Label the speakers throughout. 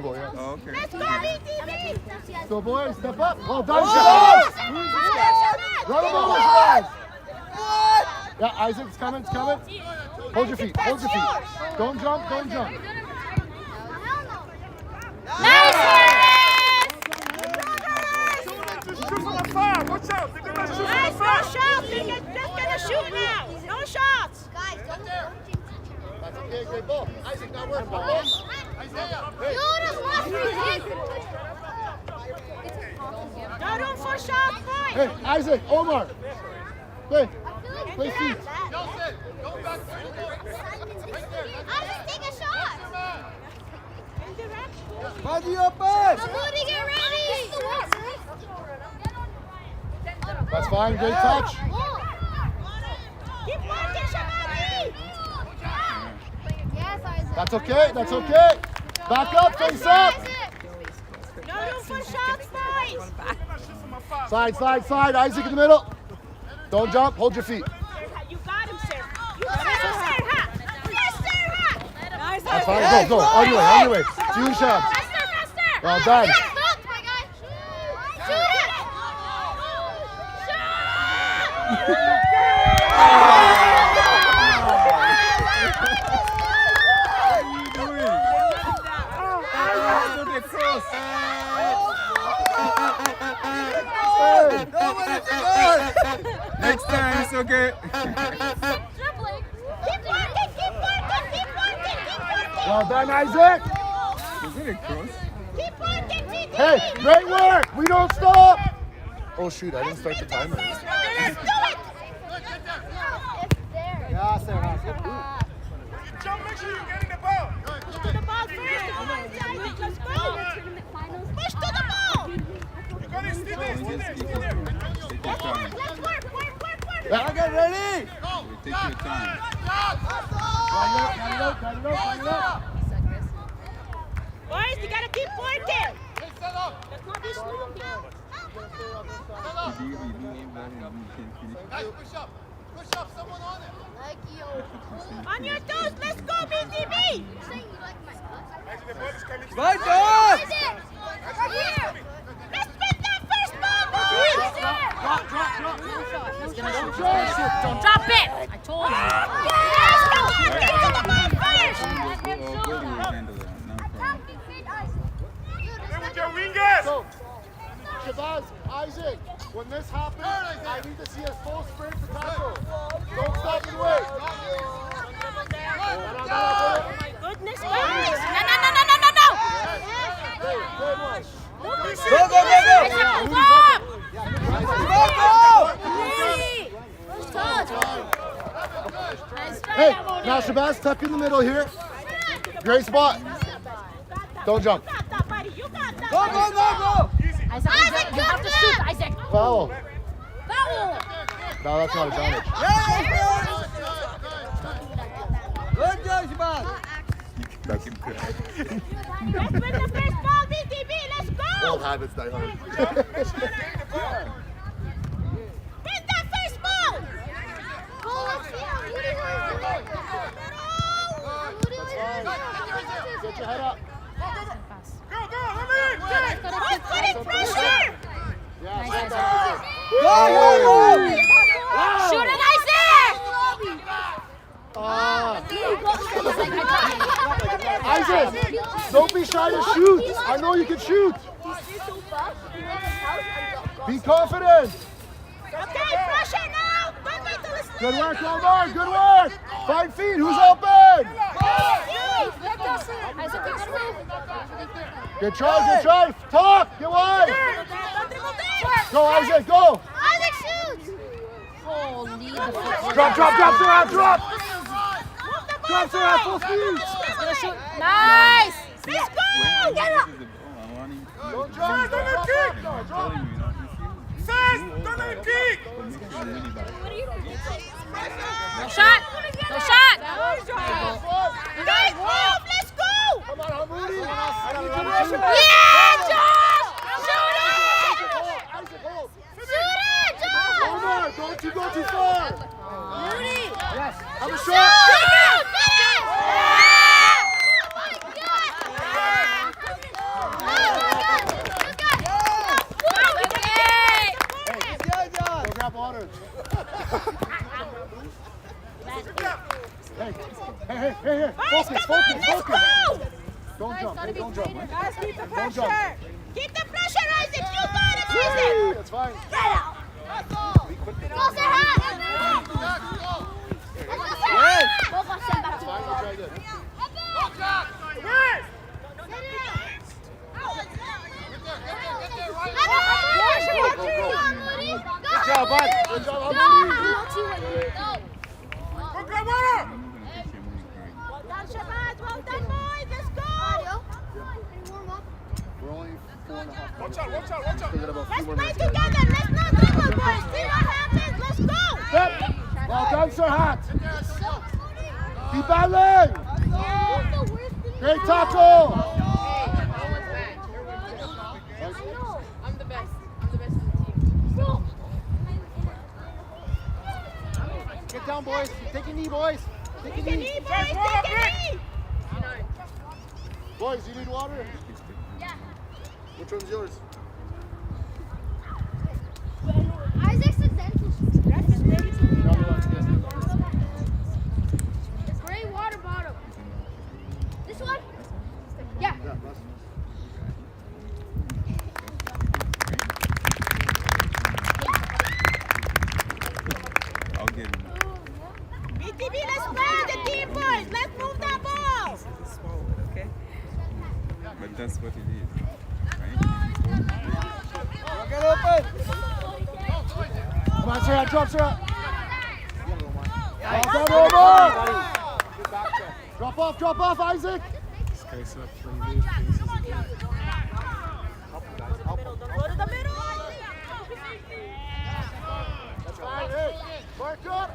Speaker 1: Oh, okay.
Speaker 2: Let's go, BtB!
Speaker 3: So, boys, step up. Well done, Shabazz. Run him over, Shabazz. Yeah, Isaac, it's coming, it's coming. Hold your feet, hold your feet. Don't jump, don't jump.
Speaker 2: Nice,
Speaker 1: Shoot from afar. Watch out. They're gonna shoot from
Speaker 2: nice, no
Speaker 1: afar.
Speaker 2: shots. They're just gonna shoot now. No shots.
Speaker 3: That's okay, great ball. Isaac, now work, ball. Isaiah. Hey.
Speaker 2: No room for shots, boys.
Speaker 3: Hey, Isaac, Omar. Play. Play feet.
Speaker 2: Isaac, take a shot.
Speaker 4: Body open!
Speaker 2: Moody, get ready.
Speaker 3: That's fine, great touch.
Speaker 2: Keep working, Shabazz.
Speaker 3: That's okay, that's okay. Back up, face up.
Speaker 2: No room for shots, boys.
Speaker 3: Side, side, side. Isaac in the middle. Don't jump, hold your feet.
Speaker 2: You got him, sir. You got him, sir. Yes, sir. Nice,
Speaker 3: That's fine, go, go. On your way, on your way. Few shots.
Speaker 2: Faster, faster.
Speaker 3: Well done.
Speaker 2: Shoot it.
Speaker 1: Next time, it's okay.
Speaker 2: Dribbling. Keep working, keep working, keep working, keep working.
Speaker 3: Well done, Isaac.
Speaker 1: Was it a cross?
Speaker 2: Keep working, BtB.
Speaker 3: Hey, great work. We don't stop. Oh, shoot, I didn't start the timer.
Speaker 2: Let's do it.
Speaker 4: Yeah, sir.
Speaker 1: Jump, make sure you're getting the ball.
Speaker 2: Push to the ball first. Let's go. Push to the ball.
Speaker 1: You got it, stay there, stay there, stay there.
Speaker 2: Let's work.
Speaker 3: Yeah.
Speaker 4: Get ready!
Speaker 1: Take your time.
Speaker 2: Boys, you gotta keep working. Let's not be slow now. On your toes, let's go, BtB.
Speaker 4: Right on!
Speaker 2: Let's spin that first ball, boys.
Speaker 5: Don't drop it! I told you.
Speaker 2: Yes, come on, get to the ball first.
Speaker 1: Play with your wingers.
Speaker 3: So, Shabazz, Isaac, when this happens, I need to see a full sprint to tackle. Don't stop and wait.
Speaker 2: Oh my goodness, guys.
Speaker 5: No!
Speaker 3: Hey, good one.
Speaker 4: Go, go, go, go!
Speaker 5: Move up!
Speaker 3: Hey, now Shabazz, tuck in the middle here. Great spot. Don't jump.
Speaker 2: You got that, buddy. You got that.
Speaker 4: Go, go, go, go!
Speaker 5: Isaac, you have to shoot, Isaac.
Speaker 3: Foul.
Speaker 5: Foul!
Speaker 3: No, that's not advantage.
Speaker 4: Good job, Shabazz!
Speaker 1: That's him cry.
Speaker 2: Let's win the first ball, BtB. Let's go.
Speaker 3: Old habits die hard.
Speaker 2: Win that first ball.
Speaker 3: Get your head up.
Speaker 1: Go, go, let me in.
Speaker 2: Put it pressure.
Speaker 3: Yeah,
Speaker 5: Nice,
Speaker 3: stand up.
Speaker 4: Go, go, go!
Speaker 5: Shoot it, Isaac!
Speaker 3: Isaac, don't be shy to shoot. I know you can shoot. Be confident.
Speaker 2: Okay, pressure now. Don't wait till it's
Speaker 3: Good work, Omar. Good work. 5 feet. Who's open? Good try. Good try. Talk. Get wide. Go, Isaac. Go.
Speaker 2: Isaac shoots.
Speaker 3: Drop. Drops around. Drop. Drops around. Full speed.
Speaker 5: Nice!
Speaker 2: Let's go. Get up.
Speaker 3: Don't drop.
Speaker 1: Don't let kick. Says, don't let kick.
Speaker 5: No shot! No shot!
Speaker 2: Guys, move. Let's go.
Speaker 3: Come on, Hamoudi.
Speaker 5: Yeah, Josh! Shoot it!
Speaker 3: Isaac, hold.
Speaker 2: Shoot it, Josh.
Speaker 3: Omar, don't you go too far.
Speaker 2: Rudy.
Speaker 3: Yes. Have a
Speaker 2: Shoot.
Speaker 3: shot.
Speaker 2: Finish.
Speaker 3: Focus,
Speaker 2: come on,
Speaker 3: focus,
Speaker 2: let's
Speaker 3: focus.
Speaker 2: go!
Speaker 3: Don't jump, hey, don't jump.
Speaker 5: Guys, keep the
Speaker 3: Don't jump.
Speaker 5: pressure.
Speaker 2: Keep the pressure, Isaac! You got it, Isaac!
Speaker 3: That's fine.
Speaker 2: Get out! Close your hand!
Speaker 4: Yes.
Speaker 3: That's fine, we'll try again. Good job, bud. Good job,
Speaker 2: Well done, boys. Let's go.
Speaker 3: We're only 4.5.
Speaker 1: Watch out.
Speaker 3: Still got about a few
Speaker 2: Let's
Speaker 3: more
Speaker 2: play
Speaker 3: minutes.
Speaker 2: together. Let's not dribble, boys. See what happens. Let's go.
Speaker 3: Step. Well done, Sir Hat. Keep battling. Great tackle.
Speaker 5: I'm the best. I'm the best in the team.
Speaker 3: Get down, boys. Take a knee, boys. Take a
Speaker 2: Take a
Speaker 3: knee.
Speaker 2: knee, boys. Take a knee.
Speaker 3: Boys, you need water?
Speaker 2: Yeah.
Speaker 3: Which one's yours?
Speaker 2: Isaac's a dentist. Gray water bottle. This one? Yeah.
Speaker 3: Yeah, Russ.
Speaker 1: I'll get him.
Speaker 2: BtB, let's play the team, boys. Let's move that ball.
Speaker 1: But that's what it is. Right?
Speaker 4: Get open.
Speaker 3: Come on, Sir Hat. Drop, Sir Hat. Well done, over. Drop off, Isaac.
Speaker 1: This guy's up 20 minutes.
Speaker 2: Go to the middle.
Speaker 3: That's right. Hey, mark up.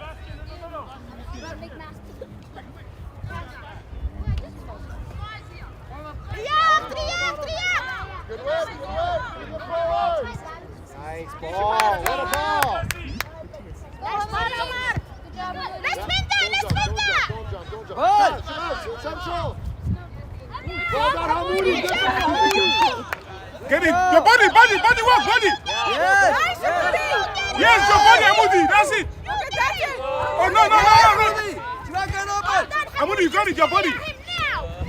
Speaker 2: Triumph.
Speaker 3: Good work. Good forward. Nice ball. What a ball.
Speaker 2: Let's win that.
Speaker 3: Don't jump.
Speaker 4: Ball.
Speaker 3: Central. Well done, Hamoudi. Good job, Hamoudi.
Speaker 1: Get it. Your body work, body.
Speaker 4: Yes.
Speaker 1: Yes, your body, Amudi. That's it. Oh, no.
Speaker 4: Drag it open.
Speaker 1: Amudi, you got it, your body.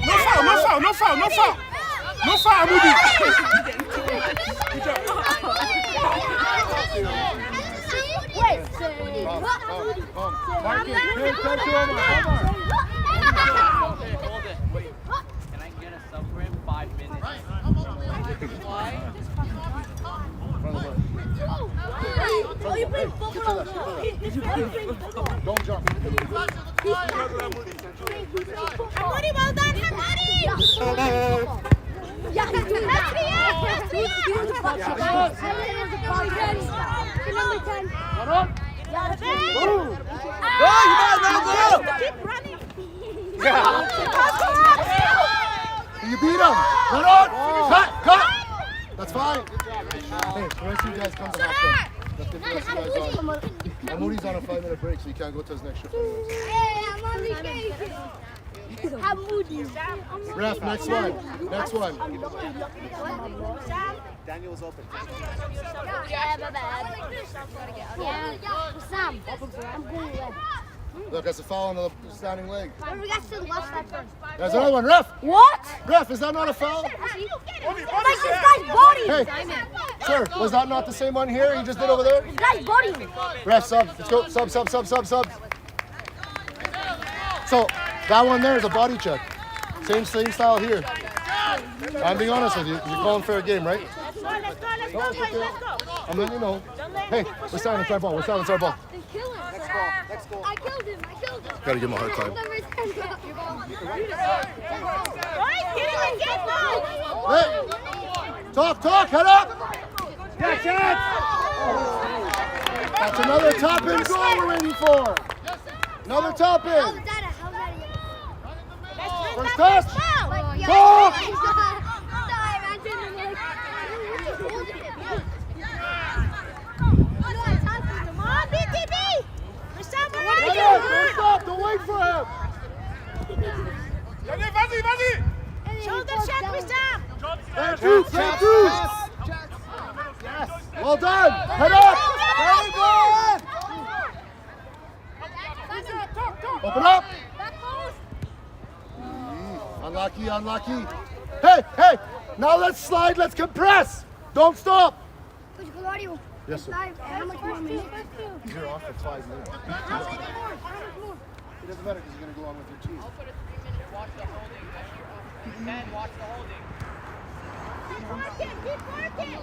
Speaker 1: No foul, Amudi. Good job.
Speaker 3: Come. Mark it. Good touch, Omar.
Speaker 6: Hold it. Wait. Can I get a sub for him? 5 minutes.
Speaker 3: Don't jump.
Speaker 2: Hamudi, well done, Hamudi! Keep running!
Speaker 3: You beat him. Run on. Cut. That's fine. Hey, the rest of you guys come to half time. Let's get the rest of you guys on. Moody's on a 5-minute break, so he can't go to his next shift anyways.
Speaker 2: Hey, I'm on vacation. Hamudi.
Speaker 3: Ref, next one.
Speaker 4: Daniel's open.
Speaker 2: Sam, I'm going left.
Speaker 3: Look, that's a foul on the standing leg.
Speaker 2: We got to the left side first.
Speaker 3: There's another one. Ref,
Speaker 2: What?
Speaker 3: is that not a foul?
Speaker 2: Like this guy's body.
Speaker 3: Hey, sir, was that not the same one here he just did over there?
Speaker 2: This guy's body.
Speaker 3: Ref, sub. Let's go. Sub. So, that one there is a body check. Same style here. I'm being honest with you. You're calling fair game, right?
Speaker 2: Let's go, boys.
Speaker 3: I'm letting you know. Hey, we're starting to our ball.
Speaker 2: Let's go. I killed him.
Speaker 3: Gotta give him a hard time.
Speaker 2: Boys, get him again, now.
Speaker 3: Hey, talk, head up. That's another top in goal we're waiting for. Another top in. First touch. Go.
Speaker 2: Come on, BtB.
Speaker 3: Don't stop. Don't wait for him.
Speaker 1: Vas-y.
Speaker 2: Shoulder check, Wissam.
Speaker 3: Thank you. Yes. Well done. Head up.
Speaker 4: Very good.
Speaker 3: Open up. unlucky. Hey, hey! Now let's slide, let's compress! Don't stop!
Speaker 2: Coach Claudio.
Speaker 3: Yes, sir.
Speaker 2: How much more minutes?
Speaker 3: You're off for 5 minutes.
Speaker 2: How much more?
Speaker 3: It doesn't matter because you're going to go on with your cheese.
Speaker 6: I'll put a 3-minute watch the holding. You can watch the holding.
Speaker 2: Keep working, keep working.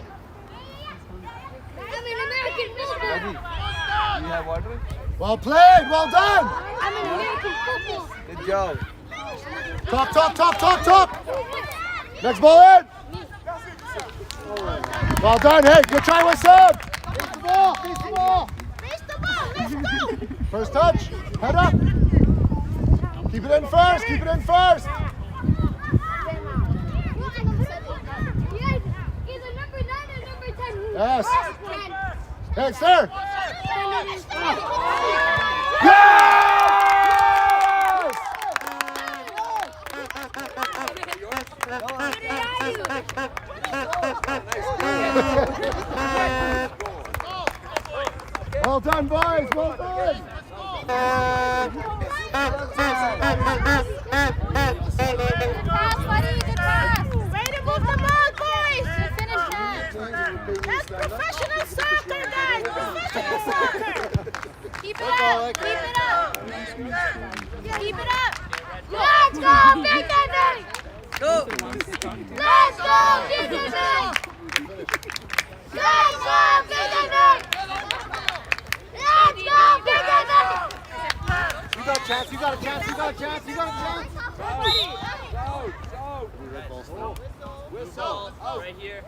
Speaker 2: I'm an American football.
Speaker 4: You have water?
Speaker 3: Well played, well done!
Speaker 2: I'm an American football.
Speaker 4: Good job.
Speaker 3: Top, top, top, top, top! Next ball in! Well done, hey, good try, what's up? Face the ball, face the ball!
Speaker 2: Face the ball, let's go.
Speaker 3: First touch, head up! Keep it in first, keep it in first!
Speaker 2: Either number 9 or number 10.
Speaker 3: Yes.
Speaker 2: 10.
Speaker 3: Hey, sir! Well done, boys, well done!
Speaker 2: Ready to move the ball, boys! Finish that. That's professional soccer, guys! Professional soccer! Keep it up! Keep it up! Keep it up! Let's go, BtB!
Speaker 4: Go.
Speaker 2: Let's go, BtB! Let's go, BtB! Let's go, BtB!
Speaker 3: You got a chance, you got a chance, you got a chance, you got a chance!
Speaker 6: Whistle. Right here.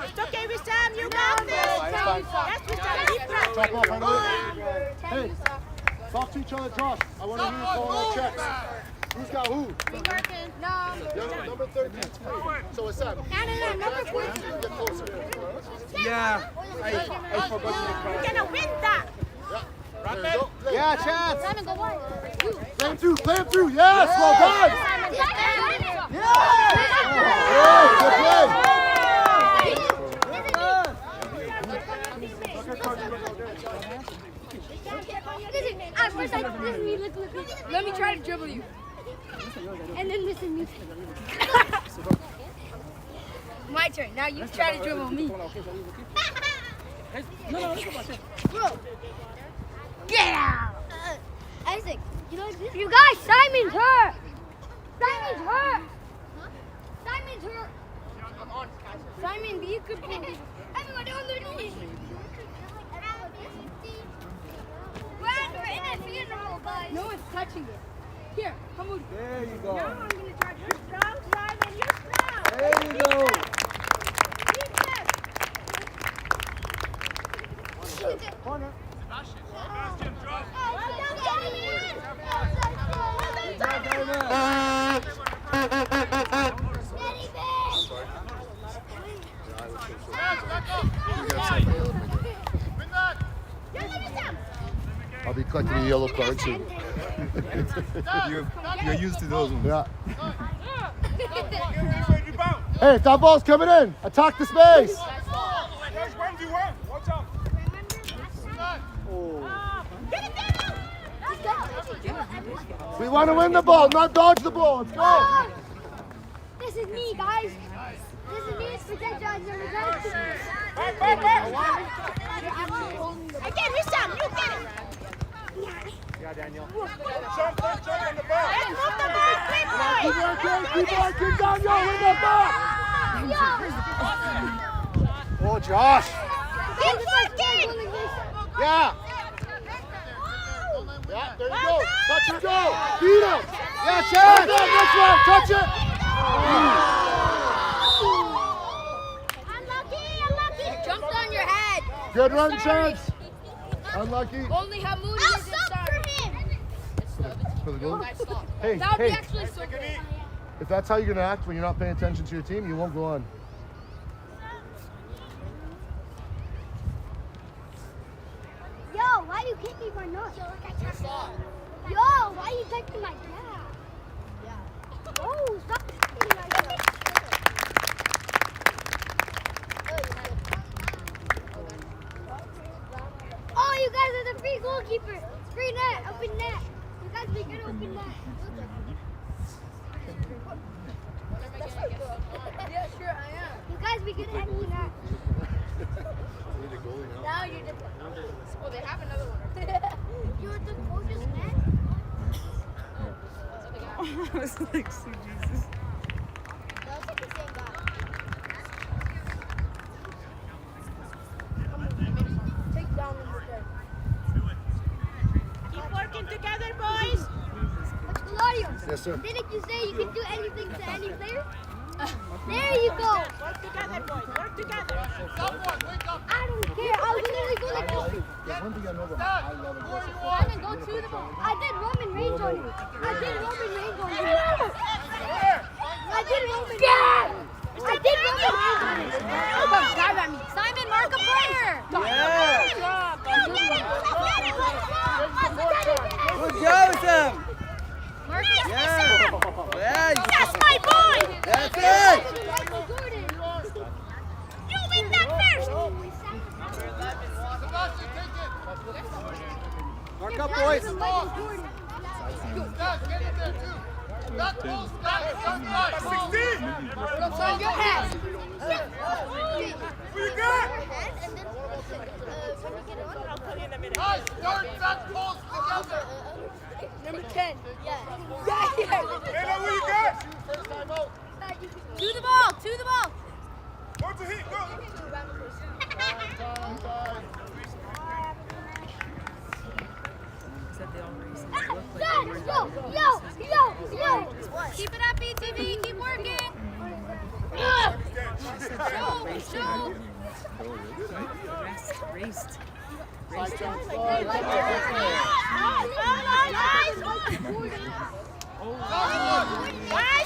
Speaker 2: It's okay, Wissam, you got this! Yes, Wissam, keep
Speaker 3: Drop
Speaker 2: pressing!
Speaker 3: off right away. Hey, talk to each other, Josh. I want to hear you calling out checks. Who's got who? Number 13. So it's Sam.
Speaker 2: Number 14.
Speaker 3: Get closer.
Speaker 4: Yeah.
Speaker 3: I forgot you.
Speaker 2: We're gonna win that!
Speaker 3: There you go. Yeah, chance.
Speaker 2: Simon, go wide.
Speaker 3: Play him through. Yes, well done.
Speaker 2: Simon,
Speaker 3: Good play.
Speaker 5: Let me try to dribble you.
Speaker 2: And then listen music.
Speaker 5: My turn. Now you try to dribble me.
Speaker 2: Get out! Isaac, you guys, Simon's hurt! Simon's hurt! Simon's hurt!
Speaker 5: Simon, be a good boy.
Speaker 2: Everybody on their knees! We're interferable, guys!
Speaker 5: No one's touching it. Here, come on.
Speaker 4: There you go.
Speaker 5: Now I'm gonna try to
Speaker 2: Strong, Simon, you're strong!
Speaker 4: There you go.
Speaker 3: Corner. I'll be collecting the yellow card soon.
Speaker 4: You're used to those ones.
Speaker 3: Yeah. Hey, if that ball's coming in, attack the space. We want to win the ball, not dodge the ball. Let's go.
Speaker 2: This is me, guys. This is me. It's protection. Again, Wissam, you get it.
Speaker 3: Yeah, Daniel.
Speaker 2: Let's move the ball, quick, boys.
Speaker 3: Keep working, Daniel, win the ball. Oh, Josh.
Speaker 2: Keep working.
Speaker 3: Yeah. Yeah, there you go. Touch and go. Beat him. Yeah, Chad. Next one. Touch it.
Speaker 2: Unlucky.
Speaker 5: Jumped on your head.
Speaker 3: Good run, Chance. Unlucky.
Speaker 5: Only Hamoudi
Speaker 2: I'll
Speaker 5: is
Speaker 2: stop for
Speaker 5: inside.
Speaker 2: him.
Speaker 3: For the goal.
Speaker 5: Nice stop.
Speaker 3: Hey,
Speaker 5: That would be
Speaker 3: hey.
Speaker 5: actually so good.
Speaker 3: If that's how you're going to act when you're not paying attention to your team, you won't go on.
Speaker 2: Yo, why you kick me my nose? Yo, why you kick me like that? Oh, stop kicking me like that. Oh, you guys are the free goalkeeper. Free net, open net. You guys be good open net.
Speaker 5: looks like Sue Jesus.
Speaker 2: Keep working together, boys.
Speaker 3: Yes, sir.
Speaker 7: Didn't you say you can do anything to any player? There you go.
Speaker 2: Work together, boys. Work together.
Speaker 7: I don't care. I was literally go like this.
Speaker 3: There's one thing I know about high level basketball.
Speaker 7: Simon, go to the ball. I did Roman Reigns on you. I did Roman Reigns on you. I did Roman Reigns. I did Roman Reigns on you. Come grab at me. Simon, mark a player.
Speaker 4: Good job, Sam.
Speaker 7: Mark
Speaker 4: Yeah. Yeah.
Speaker 2: That's my boy.
Speaker 4: That's it.
Speaker 2: You win that first.
Speaker 4: Mark up, boys.
Speaker 7: Your head.
Speaker 1: Who you got?
Speaker 2: I'll put you in a minute.
Speaker 7: Number 10. Yeah.
Speaker 1: Halo, who you got?
Speaker 7: To the ball. To the ball.
Speaker 1: Go to hit, go.
Speaker 7: Yo.
Speaker 2: Keep it up, BtB. Keep working. Show.
Speaker 5: Raced.
Speaker 2: Guys,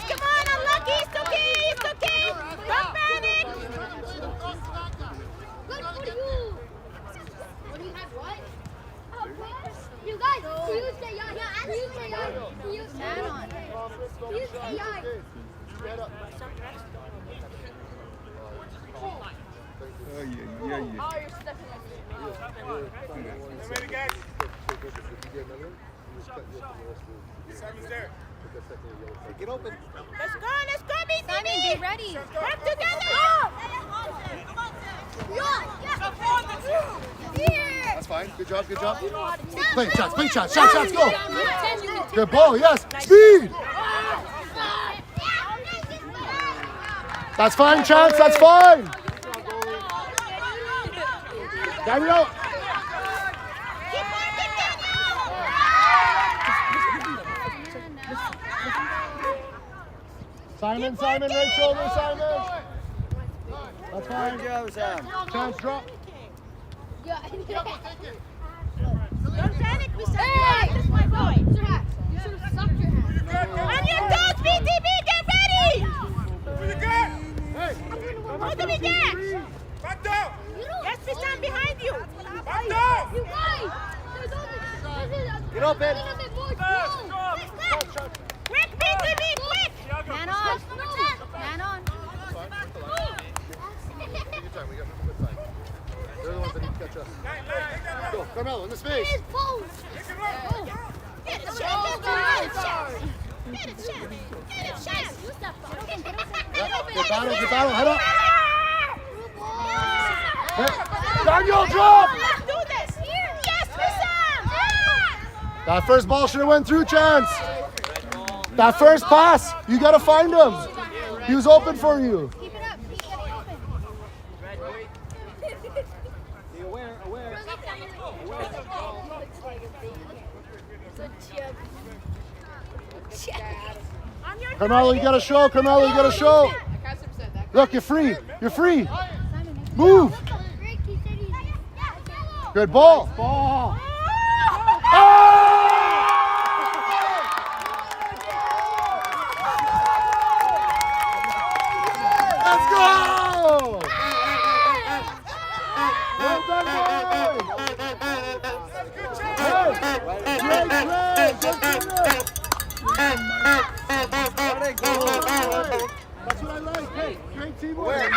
Speaker 2: come on, unlucky. It's okay. It's okay. Don't panic.
Speaker 7: Good for you. What do you have? What? You guys, use the yard. Use the yard. Use the yard.
Speaker 4: Oh, yeah.
Speaker 5: Oh, you're stepping on me.
Speaker 1: Ready, guys? Simon's there.
Speaker 4: Get open.
Speaker 2: Let's go, BtB.
Speaker 5: Simon, be ready.
Speaker 2: Work together.
Speaker 7: Here.
Speaker 3: That's fine. Good job. Play shots. Shots, go. Good ball, yes. Speed. That's fine, Chance. That's fine. Daniel. Simon, right shoulder, Simon. That's fine.
Speaker 4: Good job, Sam.
Speaker 3: Chance, drop.
Speaker 2: Don't panic, Mr. That's my boy.
Speaker 7: You should have sucked your hand.
Speaker 2: On your toes, BtB. Get ready.
Speaker 1: Who you got?
Speaker 2: Who do we get?
Speaker 1: Back down.
Speaker 2: Yes, we stand behind you.
Speaker 1: Back down.
Speaker 7: You guys. There's only
Speaker 4: Get open.
Speaker 7: a bit more slow.
Speaker 2: Quick, BtB, quick.
Speaker 5: Man on. Man on.
Speaker 3: They're the ones that need to catch up. Go, Carmelo, in the space.
Speaker 7: His pose.
Speaker 2: Get it, Chance. Get it, Chance.
Speaker 3: Get battle, head up. Hey, Daniel, drop!
Speaker 2: Let's do this. Yes, Wissam.
Speaker 3: That first ball should have went through, Chance. That first pass, you got to find him. He was open for you.
Speaker 7: Keep it up. Keep it open.
Speaker 4: Be aware.
Speaker 2: On your
Speaker 3: Carmelo, you got to show. Look, you're free. Move. Good ball. Oh! Let's go! Well done, boys. Hey, great play. That's what I like. Hey, great teamwork.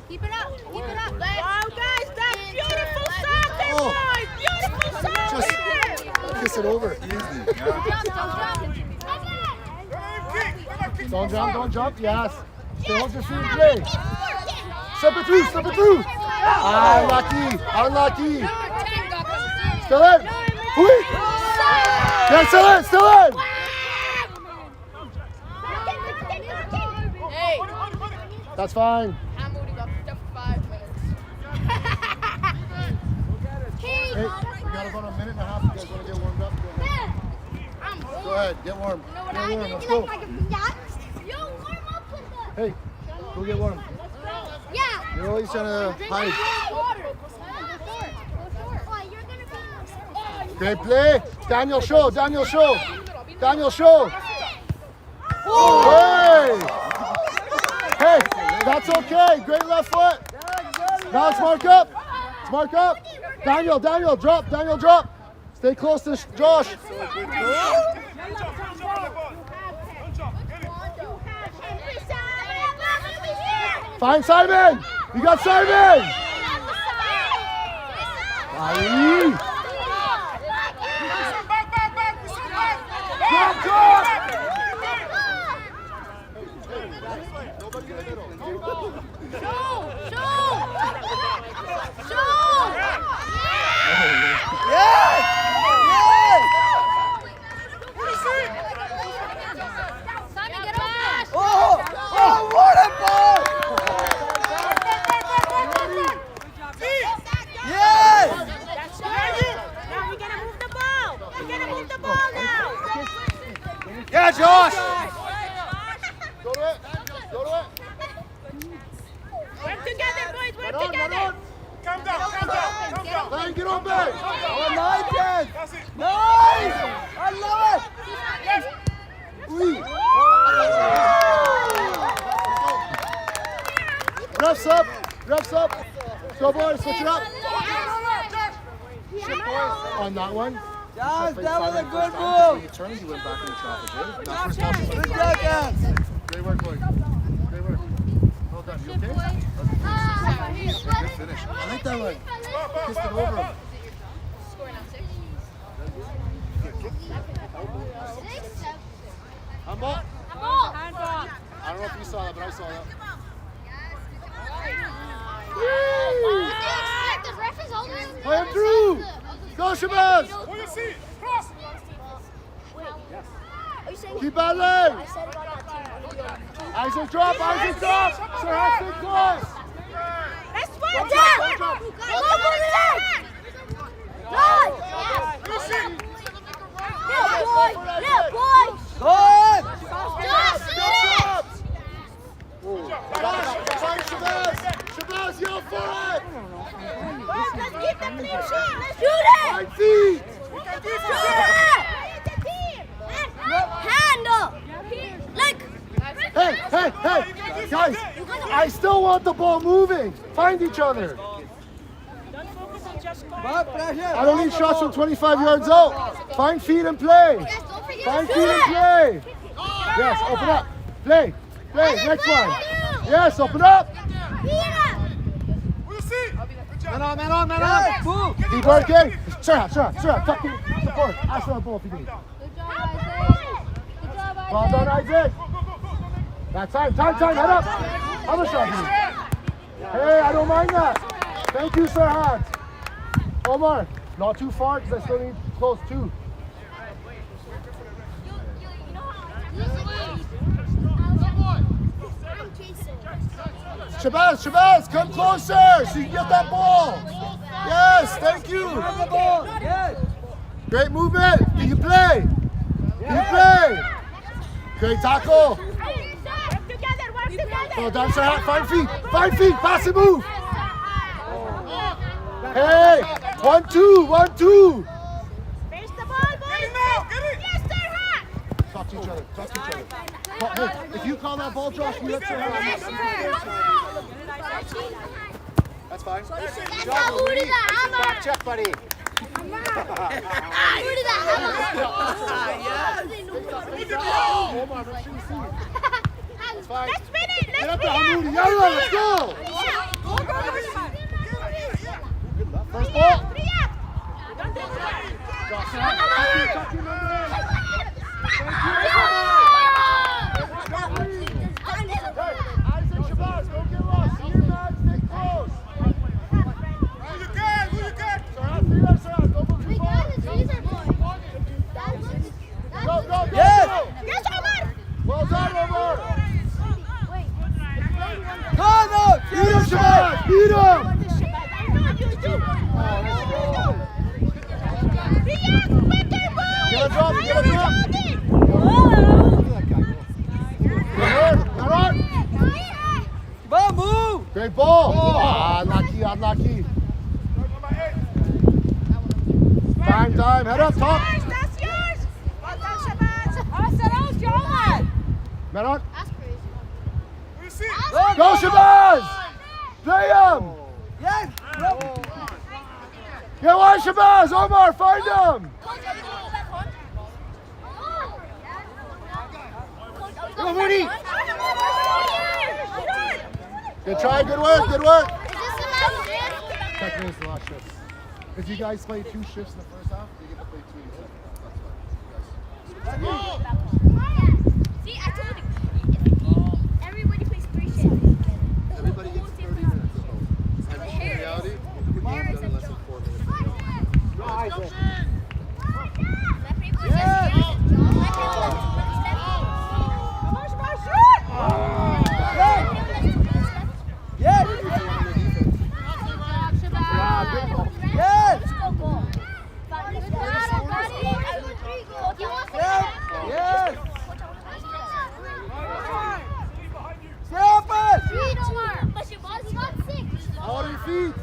Speaker 7: Keep it up.
Speaker 2: Wow, guys, that's beautiful soccer, boys. Beautiful soccer.
Speaker 3: Kiss it over. Don't jump. Yes. Stay hold your feet. Play. Step it through. Unlucky. Still in. Quick. Yeah, still in. That's fine.
Speaker 5: I'm Moody got picked up for 5 minutes.
Speaker 3: Hey, we got about a minute and a half. You guys want to get warmed up? Go ahead, get warm.
Speaker 7: You know what
Speaker 3: Get
Speaker 7: I
Speaker 3: warm,
Speaker 7: did?
Speaker 3: let's
Speaker 7: You
Speaker 3: go.
Speaker 7: like my pinata? Yo, warm up with the...
Speaker 3: Hey, go get warm.
Speaker 7: Yeah.
Speaker 3: You're always trying to hide.
Speaker 7: Water. Oh, you're gonna be...
Speaker 3: Great play. Daniel show, Daniel show. Daniel show. Hey! Hey, that's okay. Great left foot. Now it's mark up. It's mark up. Daniel, Daniel, drop. Daniel, drop. Stay close to Josh. Find Simon. You got Simon. Aye. Drop, drop.
Speaker 4: Nobody in the middle.
Speaker 2: Simon, get off.
Speaker 6: Oh, what a ball! Yes!
Speaker 2: Now we're gonna move the ball. We're gonna move the ball now.
Speaker 6: Yeah, Josh!
Speaker 3: Go to it. Go to it.
Speaker 2: Work together, boys. Work
Speaker 3: Run on, run
Speaker 2: together.
Speaker 3: on.
Speaker 1: Calm down, calm down, calm down.
Speaker 3: Line, get on back.
Speaker 6: Oh, nice, Ken.
Speaker 1: That's it.
Speaker 6: Nice! I love it!
Speaker 3: Oui. Refs up. Refs up. Go, boys. Switch it up. On that one.
Speaker 6: Josh, that was a good
Speaker 3: When
Speaker 6: move!
Speaker 3: you turned, you went back in the traffic, eh? That first ball was
Speaker 6: Good job, Ken!
Speaker 3: great work, boys. Great work. Well done. You okay? Good finish. I like that one. Kissed it over him.
Speaker 5: Scoring on 6.
Speaker 3: Handball.
Speaker 2: Handball.
Speaker 3: I don't know if you saw that, but I saw that. Play him through. Go, Shabazz.
Speaker 1: Who you see? Cross.
Speaker 3: Keep battling. Isaac drop. Isaac drop. Sir, have to close.
Speaker 2: Let's
Speaker 3: Go,
Speaker 2: work.
Speaker 3: drop, go, drop.
Speaker 1: Who you see?
Speaker 6: Good!
Speaker 3: Find Shabazz. Shabazz, yell for it.
Speaker 2: Let's keep the clean shot. Let's shoot it.
Speaker 3: 9 feet.
Speaker 7: Handle. Like.
Speaker 3: Hey, hey, hey. Guys, I still want the ball moving. Find each other.
Speaker 6: But pressure!
Speaker 3: I don't need shots from 25 yards out. Find feet and play. Find feet and play. Yes, open up. Play. Play. Next one. Yes, open up.
Speaker 1: Who you see? Good job.
Speaker 3: Man on, man on, man
Speaker 6: Yes,
Speaker 3: on.
Speaker 6: move!
Speaker 3: Keep working. Sir, fucking support. Ask for the ball if you can.
Speaker 2: Good job, Isaac. Good job, Isaac.
Speaker 3: Well done, Isaac. That's time, head up. Other shot, please. Hey, I don't mind that. Thank you, Sir Hans. Omar, not too far because I still need close too. Shabazz, come closer so you can get that ball. Yes, thank you.
Speaker 6: Have the ball! Yes!
Speaker 3: Great movement. Can you play? Can you play? Great tackle.
Speaker 2: Work together. Work together.
Speaker 3: Well done, Sir Hans. 5 feet. 5 feet. Pass and move. Hey, 1-2, 1-2.
Speaker 2: Face the ball, boys.
Speaker 1: Get it now, get it.
Speaker 2: Yes, sir, hat.
Speaker 3: Talk to each other. Hey, if you call that ball, Josh, you let Sir Hans.
Speaker 4: That's fine.
Speaker 7: Back
Speaker 4: check, buddy.
Speaker 3: That's fine.
Speaker 2: Let's spin it.
Speaker 3: Get
Speaker 2: Let's
Speaker 3: up
Speaker 2: spin
Speaker 3: there,
Speaker 2: it.
Speaker 3: Hamoudi. Yalla, let's go. First ball. Josh, tuck your number in. Hey, Isaac Shabazz, don't get lost. See your man, stay close.
Speaker 1: Who you got? Who you got?
Speaker 3: Sir Hans, see that, Sir Hans. Don't move too far. Go, go, go,
Speaker 6: Yes.
Speaker 3: go.
Speaker 2: Yes, Omar.
Speaker 3: Well done, Omar.
Speaker 7: Wait.
Speaker 3: beat him!
Speaker 2: I know you do.
Speaker 3: Get a drop, get a drop!
Speaker 6: Ball, move!
Speaker 3: Great ball! Ah, unlucky, unlucky. Time, head up, top!
Speaker 2: That's yours. Well done, Shabazz.
Speaker 3: Meron,
Speaker 7: That's crazy.
Speaker 3: go Shabazz! Play him!
Speaker 6: Yes!
Speaker 3: Get one Shabazz! Omar, find him! Go Moody! Good try, good work, good work!
Speaker 7: Is this the last shift?
Speaker 3: Technically it's the last shift. If you guys play 2 shifts in the first half, you get to play 2 in the second.
Speaker 7: See, I told you. Everybody plays 3 shifts.
Speaker 4: Everybody gets 30 minutes of both. And in reality, you could have done less than 4 minutes.
Speaker 6: Yes! Yes! Yes! Stop it!
Speaker 3: Out on your feet!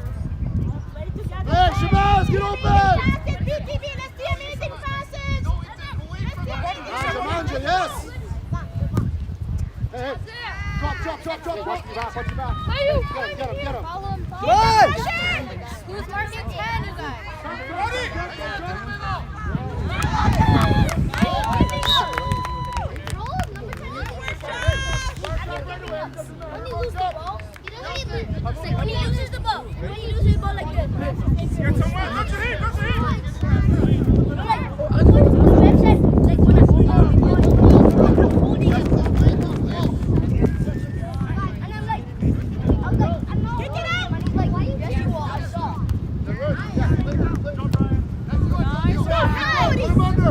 Speaker 2: Play together.
Speaker 3: Hey, Shabazz, get open!
Speaker 2: BtB, let's see amazing passes.
Speaker 3: Manja, yes! Hey, drop, watch your back. Get him.
Speaker 6: Good!
Speaker 7: Who's marking 10, you guys? When he loses the ball, when he loses the ball like this.
Speaker 1: Get someone, touch your head, touch your head.
Speaker 7: Like when I'm holding it. And I'm like, I'm not. Get it out! And he's like, yes, you are. I saw.
Speaker 3: Put him under!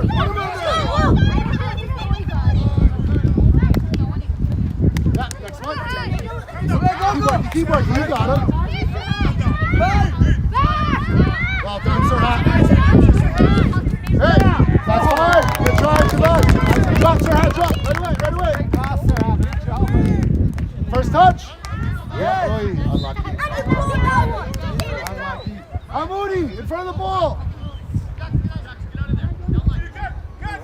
Speaker 3: Yeah, next one. Keep working, you got him. Well done, Sir Hat. Hey, that's fine. Good try, Shabazz. Drop, Sir Hat, drop. Right away. First touch. Yeah, boy. Unlucky. Hamoudi, in front of the ball.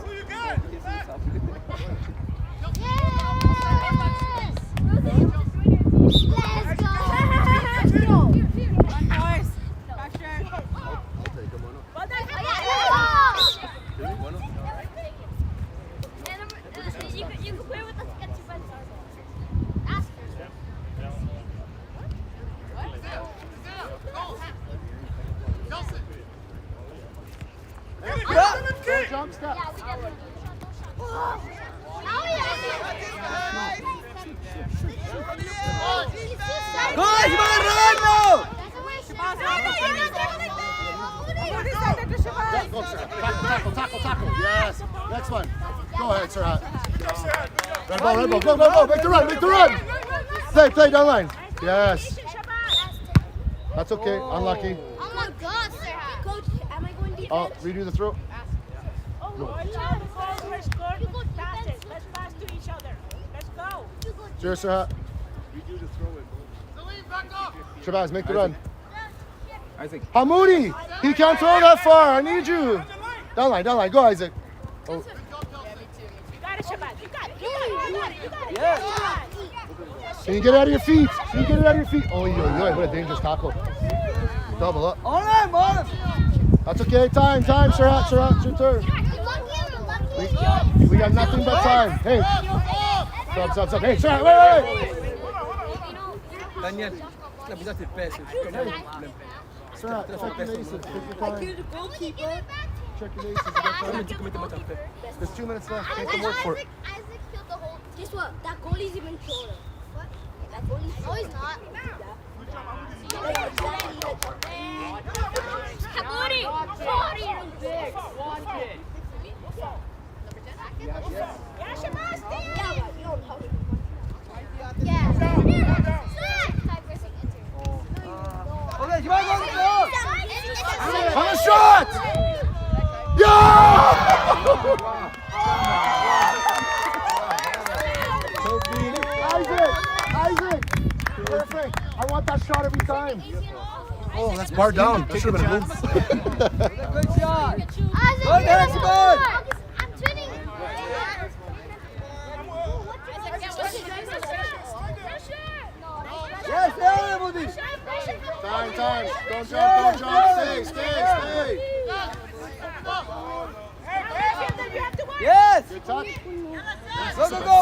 Speaker 1: Who you got?
Speaker 7: You can play with us against your friends. Ask her.
Speaker 3: Go jump step.
Speaker 7: Yeah, we definitely
Speaker 6: Guys, Marrano!
Speaker 3: Yeah, go, Sir Hat. Tackle. Yes. Next one. Go ahead, Sir Hat. Red ball. Go. Make the run. Play down line. Yes. That's okay. Unlucky.
Speaker 7: Oh my God, sir. Coach, am I going defense?
Speaker 3: Oh, redo the throw.
Speaker 2: Let's pass to each other. Let's go.
Speaker 3: Cheers, Sir Hat. Shabazz, make the run.
Speaker 6: Isaac.
Speaker 3: Hamoudi, he can't throw that far. I need you. Down line. Go, Isaac. Oh.
Speaker 2: You got it, Shabazz. You got it.
Speaker 6: Yes.
Speaker 3: Can you get it out of your feet? Oh, what a dangerous tackle. Double up.
Speaker 6: All right, Marv.
Speaker 3: That's okay. Time, Sir Hat. It's your turn. We got nothing but time. Hey. Stop. Hey, Sir Hat, wait.
Speaker 6: Daniel, la bisa te pesa.
Speaker 3: Sir Hat, check your laces. Take your time. Check your laces. You got time. There's 2 minutes left. Take the work for it.
Speaker 7: Isaac killed the whole. Guess what? That goalie's even shorter. What? That goalie's. No, he's not. Hamoudi!
Speaker 2: Yeah, Shabazz, stay.
Speaker 7: Yeah, but you don't know. Yeah.
Speaker 3: Hey, I want that shot every time. Oh, that's bar down. That should have been a move.
Speaker 6: Good shot.
Speaker 7: Good,
Speaker 6: that's good.
Speaker 7: I'm twinning.
Speaker 6: Yes, there, buddy.
Speaker 4: Time. Don't jump. Stay.
Speaker 6: Yes.
Speaker 4: Good touch.
Speaker 6: Go.